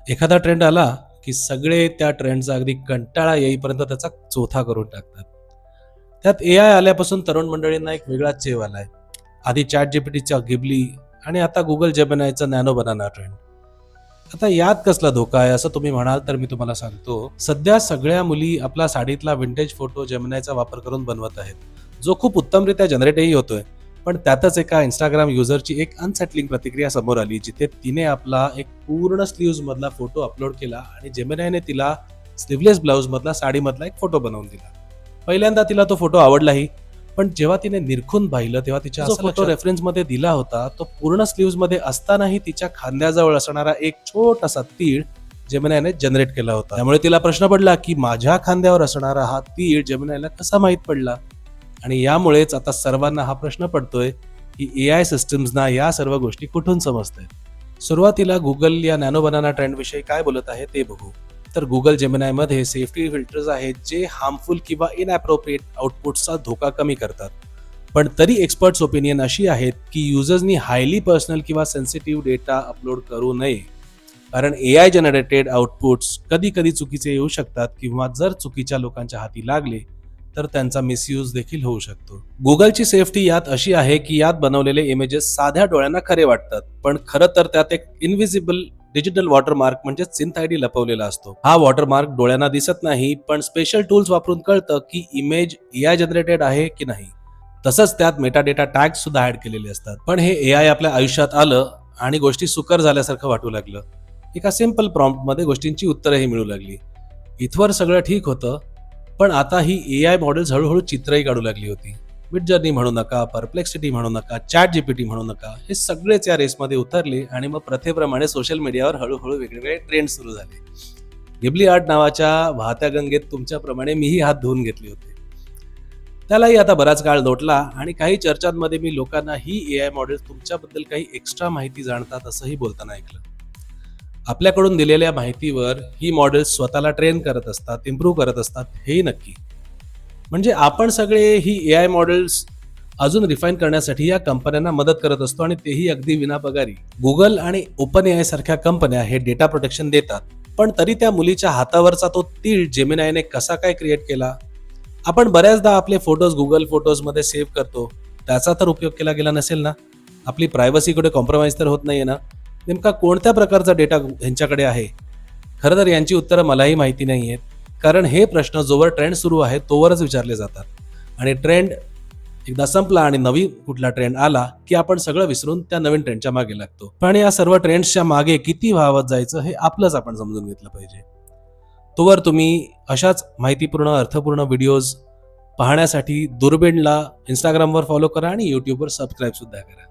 एखादा ट्रेंड आला की सगळे त्या ट्रेंडचा अगदी कंटाळा येईपर्यंत त्याचा चोथा करून टाकतात. त्यात एआय आल्यापासून तरुण मंडळींना एक वेगळाच चेव आलाय. आधी चॅट जीपीटीचा गिबली आणि आता गुगल जेमिनायचा नॅनो बनाना ट्रेंड. आता यात कसला धोका आहे असं तुम्ही म्हणाल तर मी तुम्हाला सांगतो. सध्या सगळ्या मुली आपला साडीतला विंटेज फोटो जेमिनायचा वापर करून बनवत आहेत, जो खूप उत्तमरित्या जनरेटही होतोय. पण त्यातच एका इंस्टाग्राम युजरची एक अनसेटलिंग प्रतिक्रिया समोर आली, जिथे तिने आपला एक पूर्ण स्लीव्ज मधला फोटो अपलोड केला आणि जेमिनायने तिला स्लीवलेस ब्लाउज मधला साडीमधला एक फोटो बनवून दिला. पहिल्यांदा तिला तो फोटो आवडलाही, पण जेव्हा तिने निरखून पाहिलं तेव्हा तिच्या जो फोटो रेफरन्स मध्ये दिला होता तो पूर्ण स्लीव्ज मध्ये असतानाही तिच्या खांद्याजवळ असणारा एक छोटासा तीळ जेमिनायने जनरेट केला होता. त्यामुळे तिला प्रश्न पडला की माझ्या खांद्यावर असणारा हा तीळ जेमिनायला कसा माहित पडला. आणि यामुळेच आता सर्वांना हा प्रश्न पडतोय की एआय सिस्टम्सना या सर्व गोष्टी कुठून समजतात. सुरुवातीला गुगल या नॅनो बनाना ट्रेंड विषयी काय बोलत आहे ते बघू. तर गुगल जेमिनाय मध्ये सेफ्टी फिल्टर्स आहेत जे हार्मफुल किंवा इनअप्रोप्रिएट आउटपुटचा धोका कमी करतात. पण तरी एक्सपर्ट्स ओपिनियन अशी आहेत की युजर्सनी हायली पर्सनल किंवा सेन्सिटिव्ह डेटा अपलोड करू नये, कारण एआय जनरेटेड आउटपुट्स कधी कधी चुकीचे येऊ शकतात किंवा जर चुकीच्या लोकांच्या हाती लागले तर त्यांचा मिसयूज देखील होऊ शकतो. गुगलची सेफ्टी यात अशी आहे की यात बनवलेले इमेजेस साध्या डोळ्यांना खरे वाटतात, पण खरं तर त्यात एक इनव्हिजिबल डिजिटल वॉटरमार्क म्हणजे सिंथ आयडी लपवलेला असतो. हा वॉटरमार्क डोळ्यांना दिसत नाही, पण स्पेशल टूल्स वापरून कळतं की इमेज एआय जनरेटेड आहे की नाही. तसंच त्यात मेटाडेटा टॅग सुद्धा ऍड केलेले असतात. पण हे एआय आपल्या आयुष्यात आलं आणि गोष्टी सुकर झाल्यासारखं वाटू लागलं. एका सिंपल प्रॉम्प्ट मध्ये गोष्टींची उत्तरंही मिळू लागली. इथवर सगळं ठीक होतं, पण आता ही एआय मॉडेल्स हळूहळू चित्रही काढू लागली होती. मिडजर्नी म्हणू नका, परप्लेक्सिटी म्हणू नका, चॅट जीपीटी म्हणू नका, हे सगळेच या रेसमध्ये उतरले आणि मग प्रथेप्रमाणे सोशल मीडियावर हळूहळू वेगवेगळे ट्रेंड सुरू झाले. गिबली आर्ट नावाच्या वाहत्या गंगेत तुमच्याप्रमाणे मीही हात धुवून घेतले होते. त्यालाही आता बराच काळ लोटला आणि काही चर्चांमध्ये मी लोकांना ही एआय मॉडेल्स तुमच्याबद्दल काही एक्स्ट्रा माहिती जाणतात असंही बोलताना ऐकलं. आपल्याकडून दिलेल्या माहितीवर ही मॉडेल्स स्वतःला ट्रेन करत असतात, इम्प्रूव्ह करत असतात, हेही नक्की. म्हणजे आपण सगळे ही एआय मॉडेल्स अजून रिफाईन करण्यासाठी या कंपन्यांना मदत करत असतो आणि तेही अगदी विनापगारी. गुगल आणि ओपन एआय सारख्या कंपन्या हे डेटा प्रोटेक्शन देतात, पण तरी त्या मुलीच्या हातावरचा तो तीळ जेमिनायने कसा काय क्रिएट केला. आपण बऱ्याचदा आपले फोटोज गुगल फोटोज मध्ये सेव्ह करतो, त्याचा तर उपयोग केला गेला नसेल ना. आपली प्रायव्हसी कुठे कॉम्प्रोमाइज तर होत नाहीये ना. नेमका कोणत्या प्रकारचा डेटा यांच्याकडे आहे. खरं तर यांची उत्तरं मलाही माहिती नाही आहेत, कारण हे प्रश्न जोवर ट्रेंड सुरू आहे तोवरच विचारले जातात आणि ट्रेंड एकदा संपला आणि नवीन कुठला ट्रेंड आला की आपण सगळं विसरून त्या नवीन ट्रेंडच्या मागे लागतो. पण या सर्व ट्रेंड्सच्या मागे किती व्हावत जायचं हे आपलंच आपण समजून घेतलं पाहिजे. तोवर तुम्ही अशाच माहितीपूर्ण अर्थपूर्ण व्हिडिओज पाहण्यासाठी दुर्बीणला इंस्टाग्रामवर फॉलो करा आणि यूट्यूबवर सबस्क्राईब सुद्धा करा.